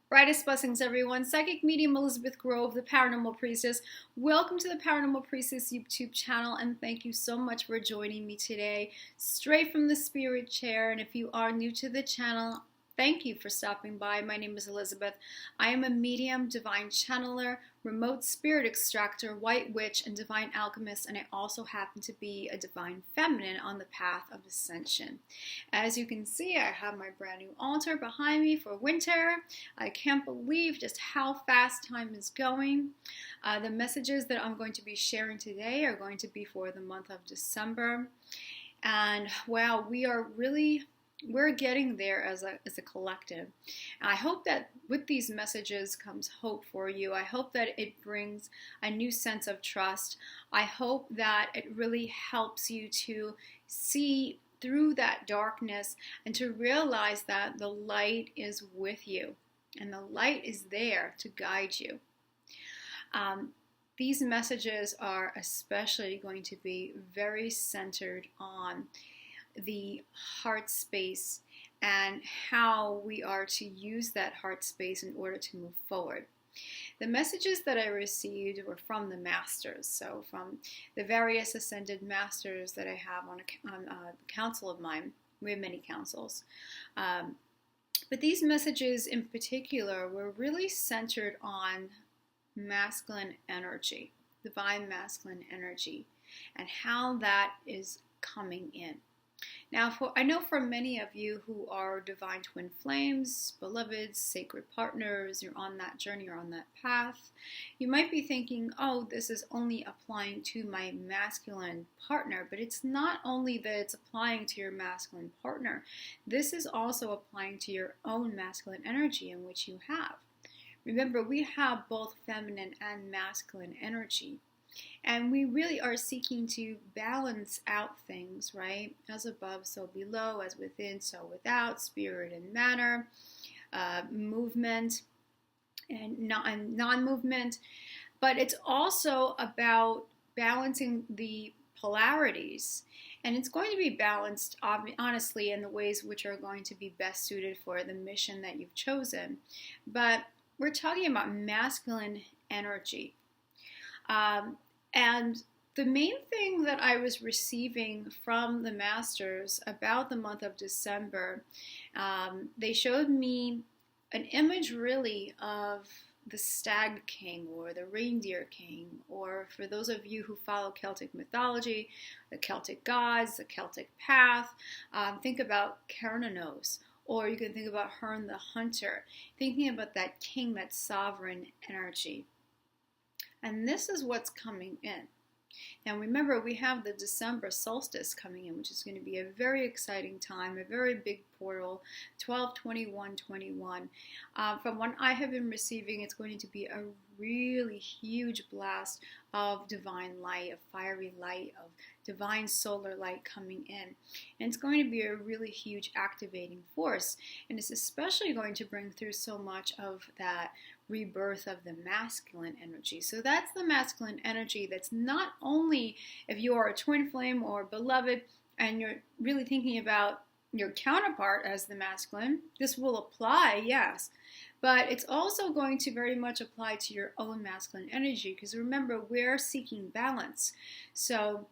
Brightest blessings, everyone. Psychic medium Elizabeth Grove, the Paranormal Priestess. Welcome to the Paranormal Priestess YouTube channel, and thank you so much for joining me today, straight from the spirit chair. And if you are new to the channel, thank you for stopping by. My name is Elizabeth. I am a medium, divine channeler, remote spirit extractor, white witch, and divine alchemist, and I also happen to be a divine feminine on the path of ascension. As you can see, I have my brand new altar behind me for winter. I can't believe just how fast time is going. The messages that I'm going to be sharing today are going to be for the month of December. And wow, we're getting there as a collective. And I hope that with these messages comes hope for you. I hope that it brings a new sense of trust. I hope that it really helps you to see through that darkness and to realize that the light is with you and the light is there to guide you. These messages are especially going to be very centered on the heart space and how we are to use that heart space in order to move forward. The messages that I received were from the masters, so from the various ascended masters that I have on a council of mine. We have many councils. But these messages in particular were really centered on masculine energy, divine masculine energy, and how that is coming in. Now, I know for many of you who are divine twin flames, beloveds, sacred partners, you're on that journey, you're on that path, you might be thinking, oh, this is only applying to my masculine partner, but it's not only that it's applying to your masculine partner, this is also applying to your own masculine energy in which you have. Remember, we have both feminine and masculine energy. And we really are seeking to balance out things, right? As above, so below, as within, so without, spirit and matter, movement and non-movement. But it's also about balancing the polarities. And it's going to be balanced, honestly, in the ways which are going to be best suited for the mission that you've chosen. But we're talking about masculine energy. And the main thing that I was receiving from the masters about the month of December, they showed me an image really of the Stag King or the Reindeer King, or for those of you who follow Celtic mythology, the Celtic gods, the Celtic path, think about Cernunnos. Or you can think about Herne the Hunter, thinking about that king, that sovereign energy. And this is what's coming in. Now remember, we have the December solstice coming in, which is going to be a very exciting time, a very big portal, 12/21/21. From what I have been receiving, it's going to be a really huge blast of divine light, of fiery light, of divine solar light coming in. And it's going to be a really huge activating force. And it's especially going to bring through so much of that rebirth of the masculine energy. So that's the masculine energy that's not only if you are a twin flame or beloved and you're really thinking about your counterpart as the masculine, this will apply, yes, but it's also going to very much apply to your own masculine energy, because remember, we're seeking balance. So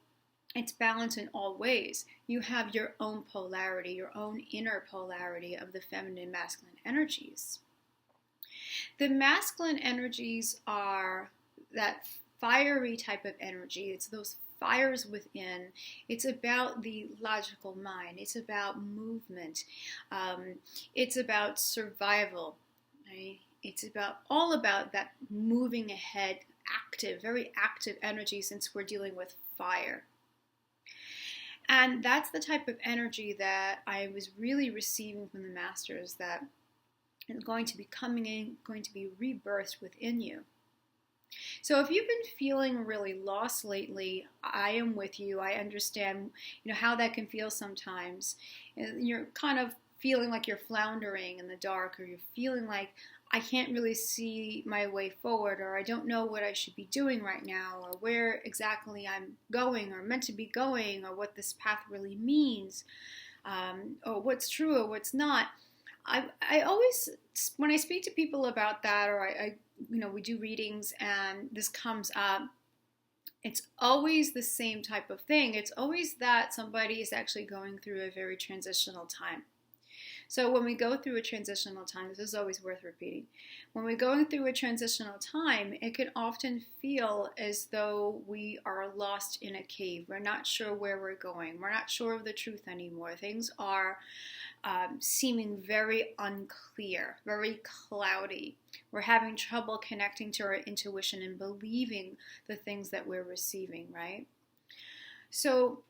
it's balance in all ways. You have your own polarity, your own inner polarity of the feminine and masculine energies. The masculine energies are that fiery type of energy. It's those fires within. It's about the logical mind. It's about movement. It's about survival. Right? It's all about that moving ahead, active, very active energy, since we're dealing with fire. And that's the type of energy that I was really receiving from the masters, that is going to be coming in, going to be rebirthed within you. So if you've been feeling really lost lately, I am with you. I understand, how that can feel sometimes. You're kind of feeling like you're floundering in the dark, or you're feeling like I can't really see my way forward, or I don't know what I should be doing right now, or where exactly I'm going or meant to be going, or what this path really means, or what's true or what's not. I always, when I speak to people about that, or we do readings and this comes up, it's always the same type of thing. It's always that somebody is actually going through a very transitional time. So when we go through a transitional time, this is always worth repeating. When we're going through a transitional time, it can often feel as though we are lost in a cave. We're not sure where we're going. We're not sure of the truth anymore. Things are seeming very unclear, very cloudy. We're having trouble connecting to our intuition and believing the things that we're receiving, right? So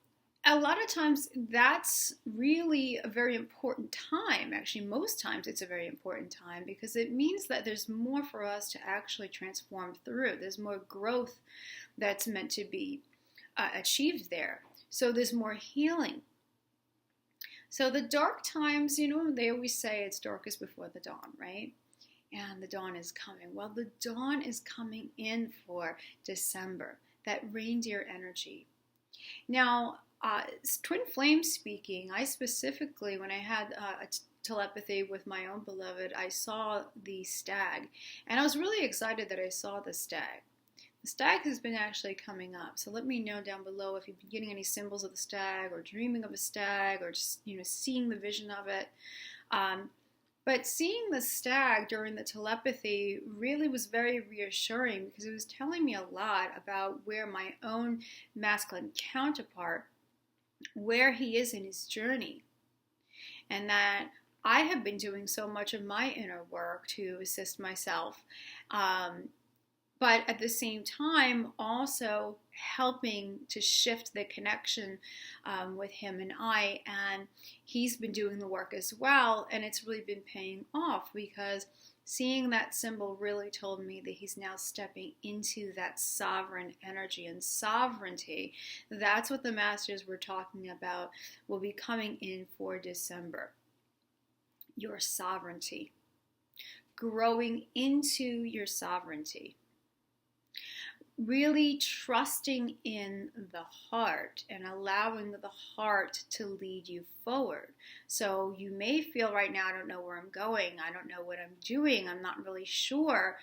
a lot of times that's really a very important time. Actually, most times it's a very important time because it means that there's more for us to actually transform through. There's more growth that's meant to be achieved there. So there's more healing. So the dark times, they always say it's darkest before the dawn, right? And the dawn is coming. Well, the dawn is coming in for December, that reindeer energy. Now, twin flame speaking, I specifically, when I had a telepathy with my own beloved, I saw the stag. And I was really excited that I saw the stag. The stag has been actually coming up, so let me know down below if you've been getting any symbols of the stag or dreaming of a stag or just seeing the vision of it. But seeing the stag during the telepathy really was very reassuring because it was telling me a lot about where my own masculine counterpart, where he is in his journey, and that I have been doing so much of my inner work to assist myself. But at the same time, also helping to shift the connection with him and I. And he's been doing the work as well. And it's really been paying off because seeing that symbol really told me that he's now stepping into that sovereign energy and sovereignty. That's what the masters were talking about will be coming in for December. Your sovereignty. Growing into your sovereignty. Really trusting in the heart and allowing the heart to lead you forward. So you may feel right now, I don't know where I'm going, I don't know what I'm doing, I'm not really sure,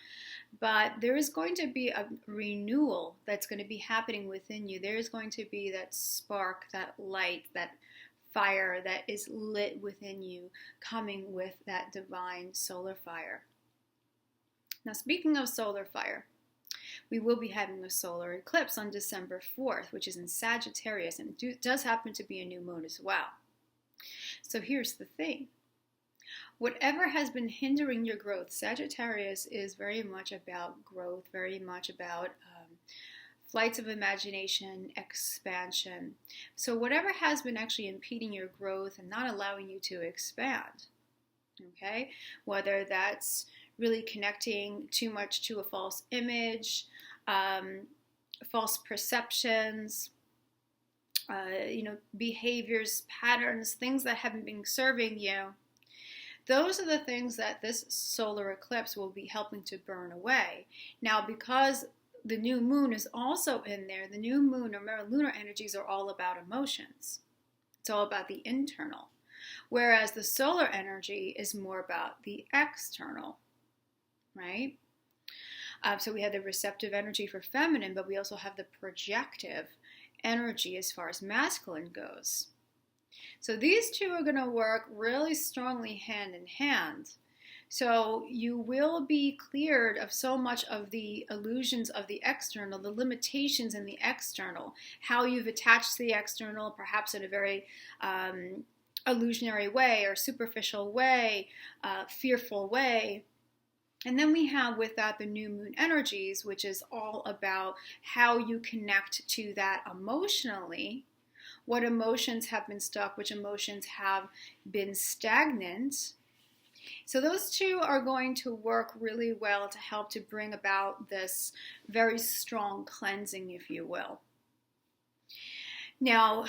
but there is going to be a renewal that's going to be happening within you. There is going to be that spark, that light, that fire that is lit within you, coming with that divine solar fire. Now, speaking of solar fire, we will be having a solar eclipse on December 4th, which is in Sagittarius, and it does happen to be a new moon as well. So here's the thing. Whatever has been hindering your growth, Sagittarius is very much about growth, very much about flights of imagination, expansion. So whatever has been actually impeding your growth and not allowing you to expand, okay? Whether that's really connecting too much to a false image, false perceptions, behaviors, patterns, things that haven't been serving you. Those are the things that this solar eclipse will be helping to burn away. Now, because the new moon is also in there, the new moon, remember, lunar energies are all about emotions. It's all about the internal. Whereas the solar energy is more about the external. Right? So we have the receptive energy for feminine, but we also have the projective energy as far as masculine goes. So these two are going to work really strongly hand in hand. So you will be cleared of so much of the illusions of the external, the limitations in the external, how you've attached to the external, perhaps in a very illusionary way or superficial way, fearful way. And then we have with that the new moon energies, which is all about how you connect to that emotionally, what emotions have been stuck, which emotions have been stagnant. So those two are going to work really well to help to bring about this very strong cleansing, if you will. Now,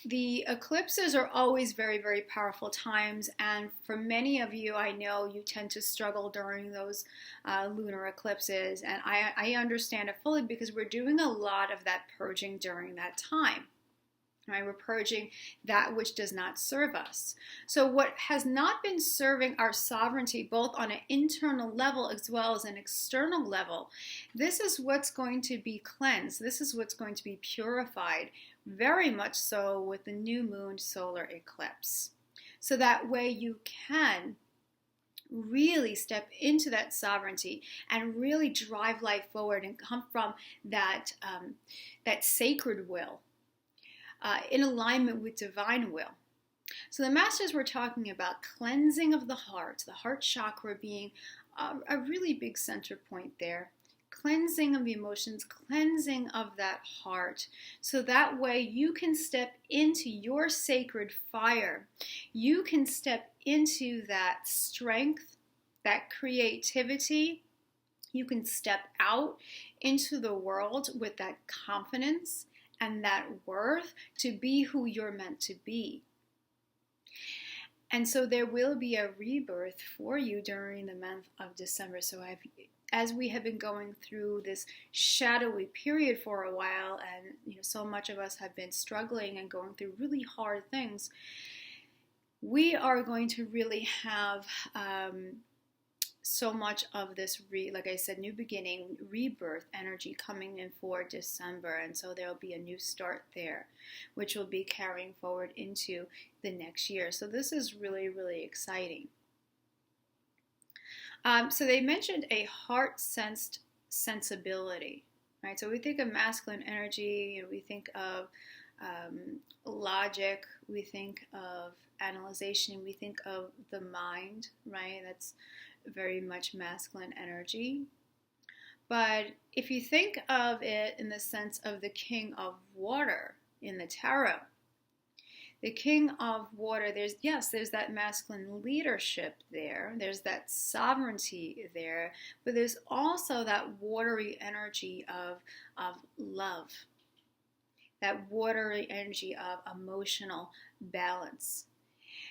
the eclipses are always very, very powerful times, and for many of you, I know you tend to struggle during those lunar eclipses, and I understand it fully because we're doing a lot of that purging during that time. Right? We're purging that which does not serve us. So what has not been serving our sovereignty, both on an internal level as well as an external level, this is what's going to be cleansed. This is what's going to be purified, very much so with the new moon solar eclipse. So that way you can really step into that sovereignty and really drive life forward and come from that sacred will. In alignment with divine will. So the masters were talking about cleansing of the heart chakra being a really big center point there. Cleansing of the emotions, cleansing of that heart. So that way you can step into your sacred fire. You can step into that strength, that creativity. You can step out into the world with that confidence and that worth to be who you're meant to be. And so there will be a rebirth for you during the month of December. So as we have been going through this shadowy period for a while, and so much of us have been struggling and going through really hard things, we are going to really have so much of this, like I said, new beginning, rebirth energy coming in for December. And so there'll be a new start there, which will be carrying forward into the next year. So this is really, really exciting. So they mentioned a heart-sensed sensibility, right? So we think of masculine energy, we think of logic, we think of analyzation, we think of the mind, right? That's very much masculine energy. But if you think of it in the sense of the king of water in the tarot, the king of water, there's that masculine leadership there, there's that sovereignty there, but there's also that watery energy of love, that watery energy of emotional balance.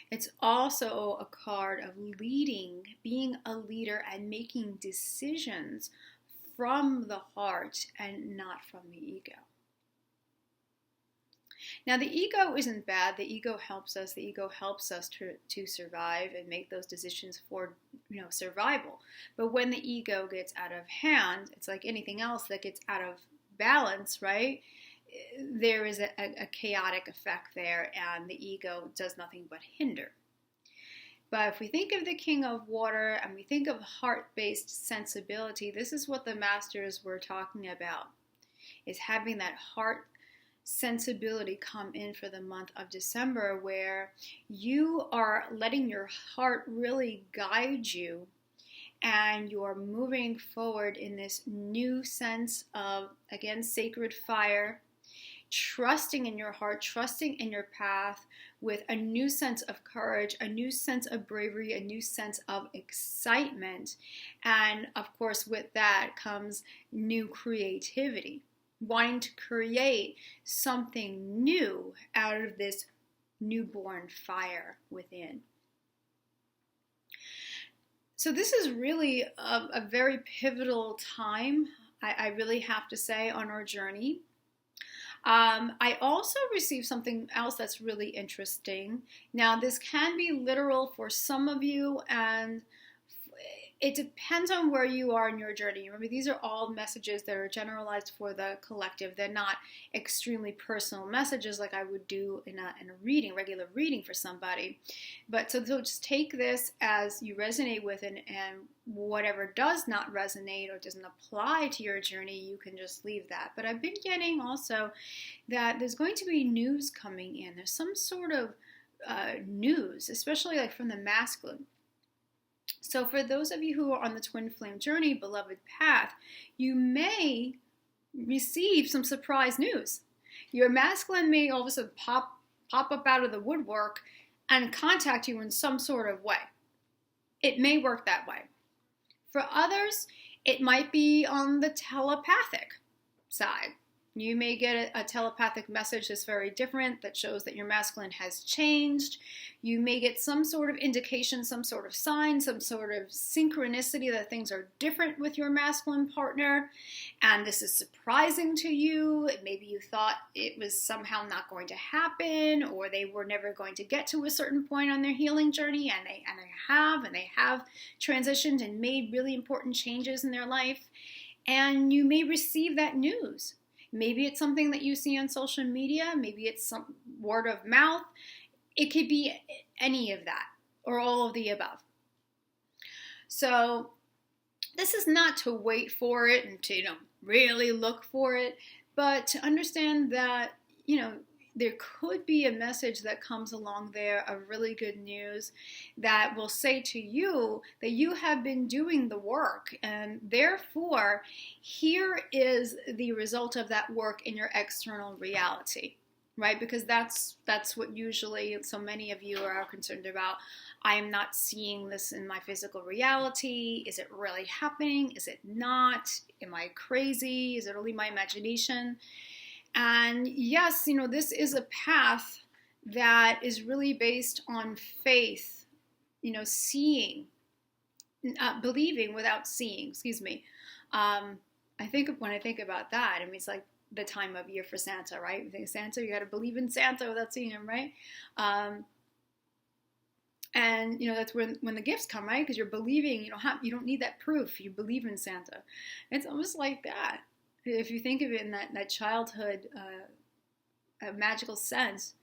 It's also a card of leading, being a leader and making decisions from the heart and not from the ego. Now, the ego isn't bad. The ego helps us. The ego helps us to survive and make those decisions for survival. But when the ego gets out of hand, it's like anything else that gets out of balance, right? There is a chaotic effect there, and the ego does nothing but hinder. But if we think of the king of water and we think of heart-based sensibility, this is what the masters were talking about, is having that heart sensibility come in for the month of December, where you are letting your heart really guide you, and you're moving forward in this new sense of, again, sacred fire, trusting in your heart, trusting in your path with a new sense of courage, a new sense of bravery, a new sense of excitement. And of course, with that comes new creativity, wanting to create something new out of this newborn fire within. So this is really a very pivotal time, I really have to say, on our journey. I also received something else that's really interesting. Now, this can be literal for some of you, and it depends on where you are in your journey. Remember, these are all messages that are generalized for the collective. They're not extremely personal messages like I would do in a reading, regular reading for somebody. But so just take this as you resonate with it, and whatever does not resonate or doesn't apply to your journey, you can just leave that. But I've been getting also that there's going to be news coming in. There's some sort of news, especially like from the masculine. So for those of you who are on the twin flame journey, beloved path, you may receive some surprise news. Your masculine may all of a sudden pop up out of the woodwork and contact you in some sort of way. It may work that way. For others, it might be on the telepathic side. You may get a telepathic message that's very different that shows that your masculine has changed. You may get some sort of indication, some sort of sign, some sort of synchronicity that things are different with your masculine partner. And this is surprising to you. Maybe you thought it was somehow not going to happen, or they were never going to get to a certain point on their healing journey, and they have transitioned and made really important changes in their life. And you may receive that news. Maybe it's something that you see on social media. Maybe it's some word of mouth. It could be any of that or all of the above. So this is not to wait for it and to, really look for it, but to understand that, there could be a message that comes along there of really good news that will say to you that you have been doing the work, and therefore here is the result of that work in your external reality, right? Because that's what usually so many of you are concerned about. I am not seeing this in my physical reality. Is it really happening? Is it not? Am I crazy? Is it only my imagination? And yes, this is a path that is really based on faith, seeing, believing without seeing, excuse me. When I think about that, it's like the time of year for Santa, right? You think Santa, you got to believe in Santa without seeing him, right? And that's when the gifts come, right? Because you're believing, you don't need that proof. You believe in Santa. It's almost like that. If you think of it in that childhood magical sense,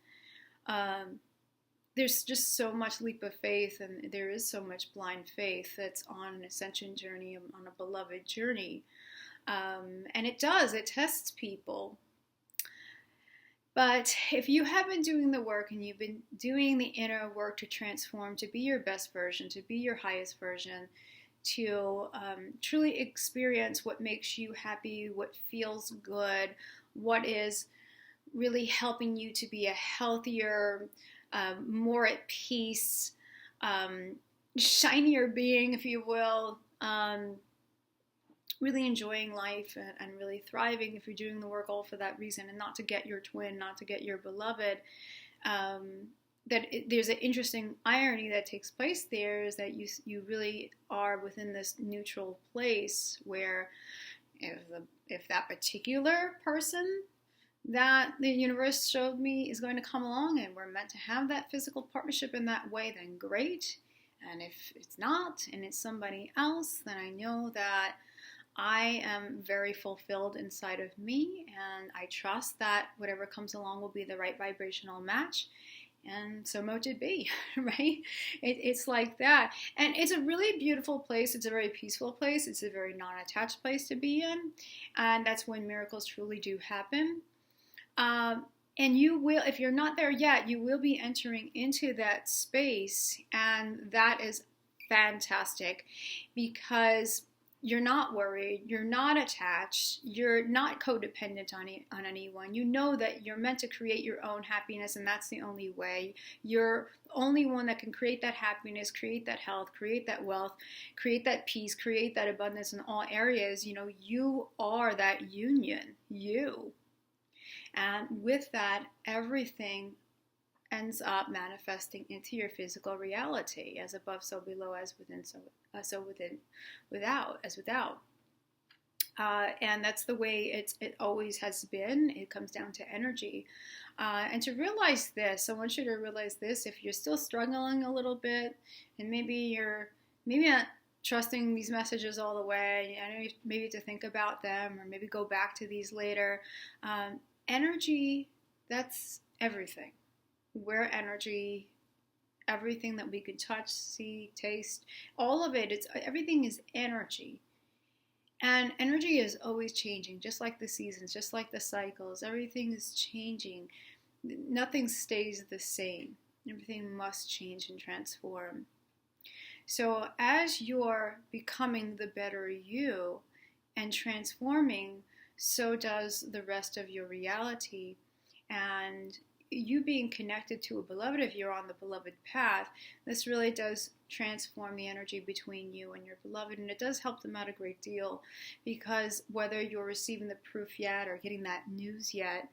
there's just so much leap of faith, and there is so much blind faith that's on an ascension journey, on a beloved journey. And it tests people. But if you have been doing the work and you've been doing the inner work to transform, to be your best version, to be your highest version, to truly experience what makes you happy, what feels good, what is really helping you to be a healthier, more at peace, shinier being, if you will, really enjoying life and really thriving, if you're doing the work all for that reason and not to get your twin, not to get your beloved, there's an interesting irony that takes place there, is that you really are within this neutral place where if that particular person that the universe showed me is going to come along and we're meant to have that physical partnership in that way, then great. And if it's not and it's somebody else, then I know that I am very fulfilled inside of me, and I trust that whatever comes along will be the right vibrational match. And so mote it be, right? It's like that. And it's a really beautiful place. It's a very peaceful place. It's a very non-attached place to be in. And that's when miracles truly do happen. And you will, if you're not there yet, you will be entering into that space. And that is fantastic, because you're not worried, you're not attached, you're not codependent on anyone. You know that you're meant to create your own happiness, and that's the only way. You're the only one that can create that happiness, create that health, create that wealth, create that peace, create that abundance in all areas. You are that union, you. And with that, everything ends up manifesting into your physical reality, as above, so below, as within, so within, without. And that's the way it always has been. It comes down to energy. And to realize this, I want you to realize this, if you're still struggling a little bit, and maybe you're not trusting these messages all the way, I know maybe to think about them, or maybe go back to these later. Energy, that's everything. We're energy. Everything that we can touch, see, taste, all of it, everything is energy. And energy is always changing, just like the seasons, just like the cycles. Everything is changing. Nothing stays the same. Everything must change and transform. So as you're becoming the better you and transforming, so does the rest of your reality. And you being connected to a beloved, if you're on the beloved path, this really does transform the energy between you and your beloved, and it does help them out a great deal, because whether you're receiving the proof yet or getting that news yet,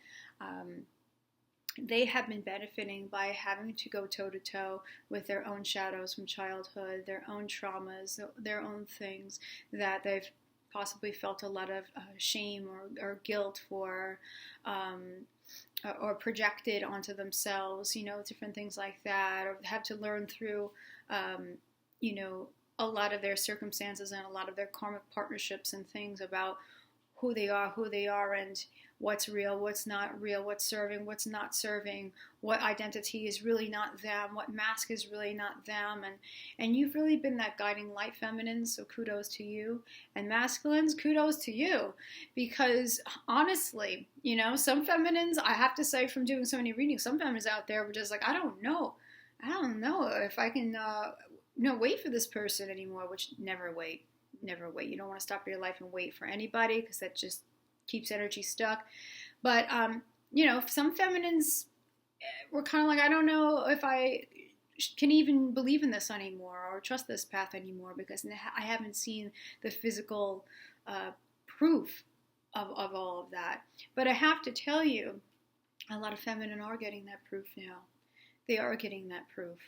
they have been benefiting by having to go toe-to-toe with their own shadows from childhood, their own traumas, their own things that they've possibly felt a lot of shame or guilt for, or projected onto themselves, different things like that, or have to learn through, a lot of their circumstances and a lot of their karmic partnerships and things about who they are, and what's real, what's not real, what's serving, what's not serving, what identity is really not them, what mask is really not them, and you've really been that guiding light, feminine, so kudos to you, and masculines, kudos to you, because honestly, some feminines, I have to say, from doing so many readings, some feminines out there were just like, I don't know if I can wait for this person anymore, which never wait. You don't want to stop your life and wait for anybody, because that just keeps energy stuck. But some feminines were kind of like, I don't know if I can even believe in this anymore or trust this path anymore, because I haven't seen the physical proof of all of that. But I have to tell you, a lot of feminine are getting that proof now. They are getting that proof.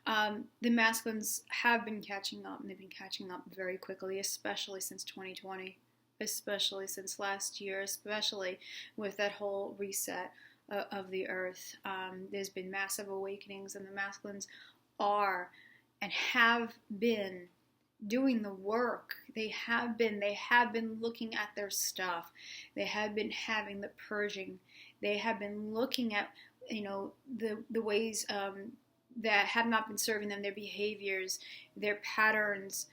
The masculines have been catching up, and they've been catching up very quickly, especially since 2020, especially since last year, especially with that whole reset of the earth. There's been massive awakenings, and the masculines are and have been doing the work. They have been looking at their stuff. They have been having the purging. They have been looking at, the ways that have not been serving them, their behaviors, their patterns.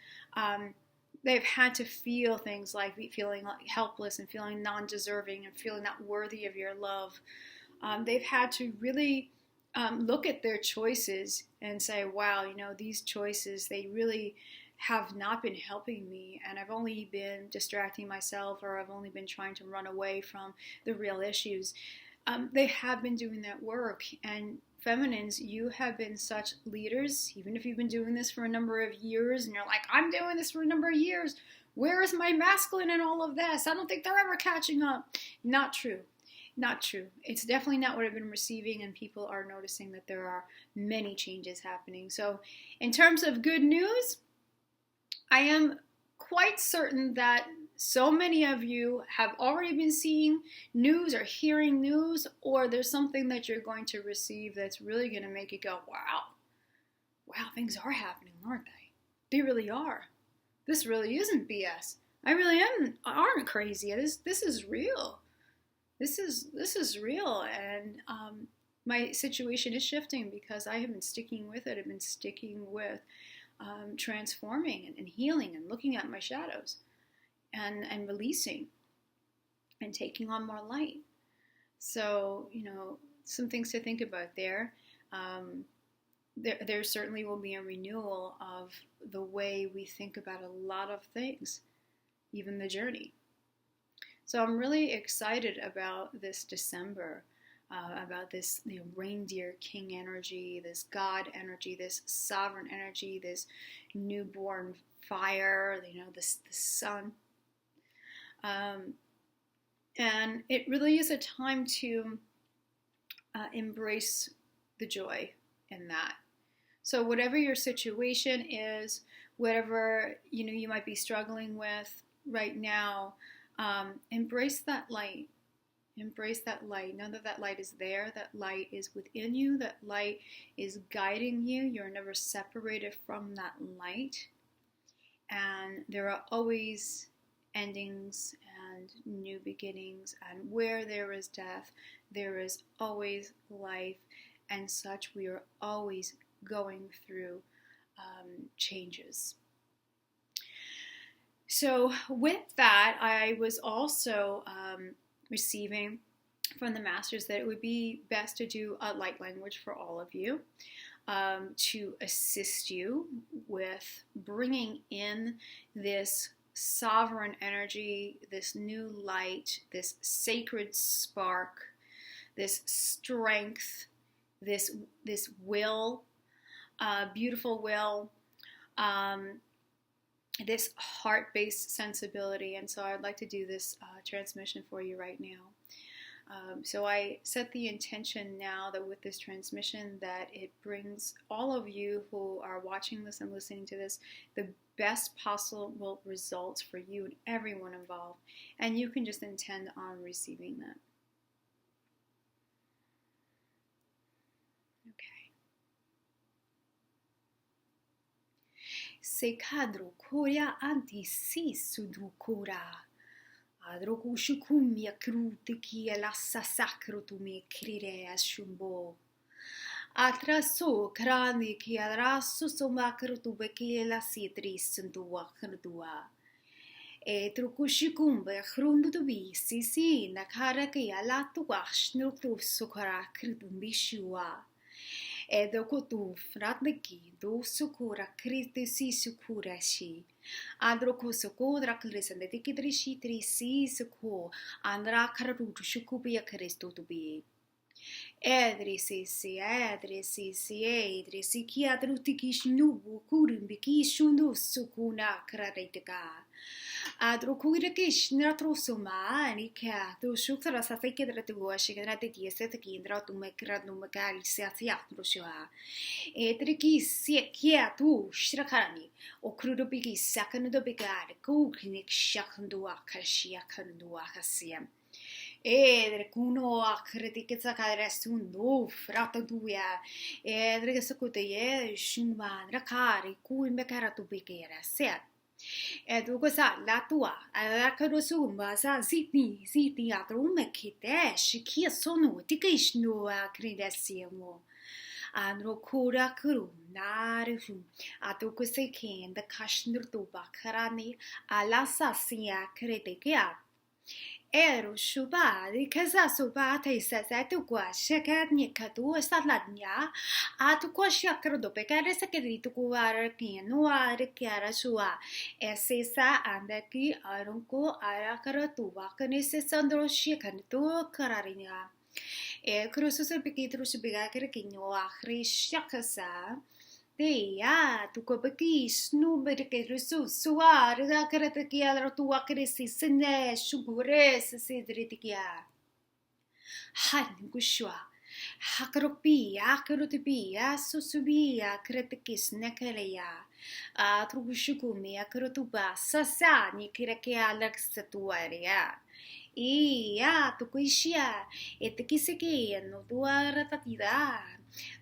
They've had to feel things like feeling helpless and feeling non-deserving and feeling not worthy of your love. They've had to really look at their choices and say, wow, these choices, they really have not been helping me, and I've only been distracting myself, or I've only been trying to run away from the real issues. They have been doing that work, and feminines, you have been such leaders, even if you've been doing this for a number of years, and you're like, I'm doing this for a number of years. Where is my masculine in all of this? I don't think they're ever catching up. Not true. Not true. It's definitely not what I've been receiving, and people are noticing that there are many changes happening. So in terms of good news, I am quite certain that so many of you have already been seeing news or hearing news, or there's something that you're going to receive that's really going to make you go, wow, things are happening, aren't they? They really are. This really isn't BS. I really aren't crazy. This is real. This is real, and my situation is shifting because I have been sticking with it. I've been sticking with transforming and healing and looking at my shadows. And releasing and taking on more light. So, some things to think about there. There certainly will be a renewal of the way we think about a lot of things, even the journey. So I'm really excited about this December, about this reindeer king energy, this God energy, this sovereign energy, this newborn fire, the sun. And it really is a time to embrace the joy in that. So whatever your situation is, whatever you might be struggling with right now, embrace that light. Embrace that light. Know that light is there. That light is within you. That light is guiding you. You're never separated from that light. And there are always endings and new beginnings, and where there is death, there is always life, and such. We are always going through changes. So with that, I was also receiving from the masters that it would be best to do a light language for all of you, to assist you with bringing in this sovereign energy, this new light, this sacred spark, this strength, this will, beautiful will, this heart-based sensibility. And so I'd like to do this transmission for you right now. So I set the intention now that with this transmission that it brings all of you who are watching this and listening to this the best possible results for you and everyone involved. And you can just intend on receiving that. Okay. Sekadro koria anti si sudrukura. Adroku shukumia krutiki elassa sacro tu me crire a shumbo. Atraso krani ki adraso somakro tu beki la sitris ndua krdua. E trukushikumba krundu tu bi si nakara ki alatu washnu tu sukara krdumbishua. E dokotu fratneki do sukura kriti si sukura shi. Androko soko dra krisen de tikidrishi tri si soko andra kararutu shukubia kristo to be. Edri si ki adrutikish nubu kurumbiki shunu sukuna kraretega. Adrokuirakish natrosoma nika to shukra safike dratuashi granati eseti indra to mekra no megali siatia roshua. Edriki siakia tu shrakarani o krudobiki sakanudo begad kuknik shakandua kashia kandua hasiam. Edre kuno akritiketsa kadresundo frataduya edre sakute shuman rakari kuin bekaratu begera set. Edugo sa la tua alla carosumba sa ziti atrume kite shikia sono tikishno akridesiamo. Andro kura kuru naru atuko se ken the kashnur to bakarani ala sasia kritikea. Ero shuba di casa suba te tu qua shakat ni katu saladnya atu kwa shakro do pekare sakedi tu kuara kino are kiara shua esesa andaki arunko arakara tu bakane se sandro shikan tu kararinya e cruzo pekitru subiga kere kino akhri shakasa Teia, tu copaki, snubber che risu, suare, da caratakia, la tua cresi, sene, shugure, sedritikia. Han gushua, hakaropi, akarotipia, susubia, cretekis, nekereya. A trugushukumi, akarotuba, sasani, kirakia, laxatuaria. Ia, tu kuishia, etekiseki, no tua ratatida.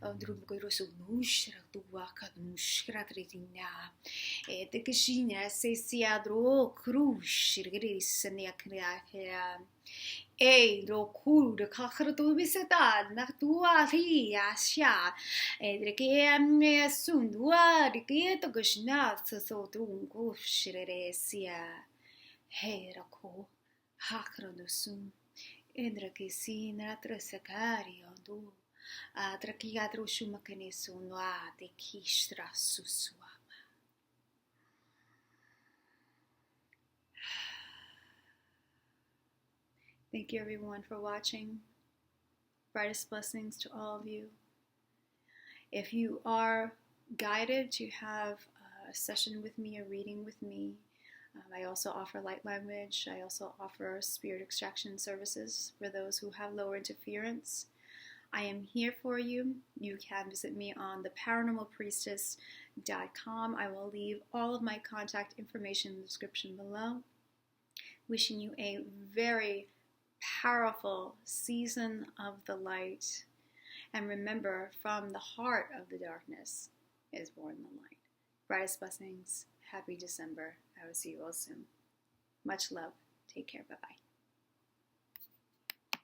Drumgo so nushra tua kanushra tretina te kishina se siadro crush gris ne akrea do kur kakhra tu biseta na tua ria sha de ke me sundua de ke to kishna so drumgo shire sia herako hakra no sum endra ke sina trasakario do Trakiatro shumakanesu noa de kishtra susuama. Thank you everyone for watching. Brightest blessings to all of you. If you are guided to have a session with me, a reading with me, I also offer light language. I also offer spirit extraction services for those who have lower interference. I am here for you. You can visit me on the paranormalpriestess.com. I will leave all of my contact information in the description below. Wishing you a very powerful season of the light. And remember, from the heart of the darkness is born the light. Brightest blessings. Happy December. I will see you all soon. Much love. Take care. Bye-bye.